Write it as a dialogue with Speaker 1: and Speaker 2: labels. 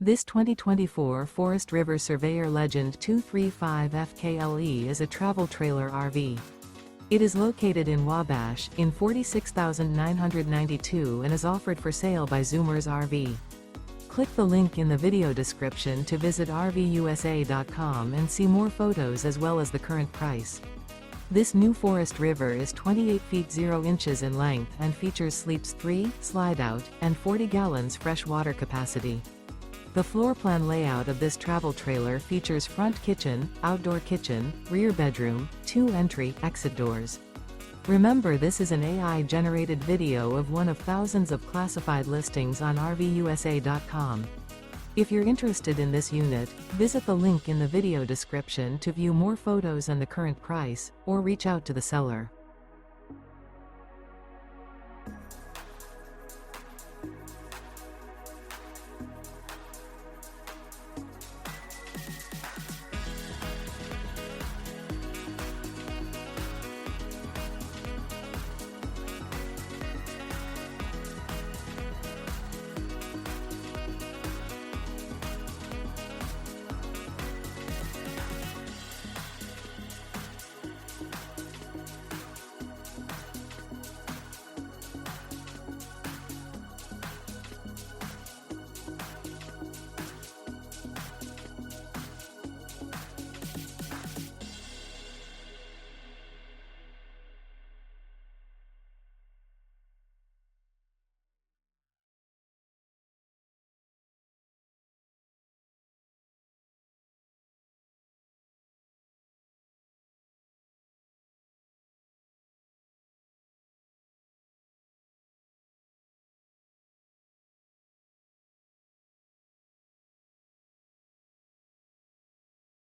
Speaker 1: This 2024 Forest River Surveyor Legend 235 FKLE is a travel trailer RV. It is located in Wabash, in 46,992 and is offered for sale by Zoomers RV. Click the link in the video description to visit RVUSA.com and see more photos as well as the current price. This new Forest River is 28 feet 0 inches in length and features sleeps 3, Slideout, and 40 gallons fresh water capacity. The floor plan layout of this travel trailer features front kitchen, outdoor kitchen, rear bedroom, 2 entry/exit doors. Remember, this is an AI-generated video of one of thousands of classified listings on RVUSA.com. If you're interested in this unit, visit the link in the video description to view more photos and the current price, or reach out to the seller.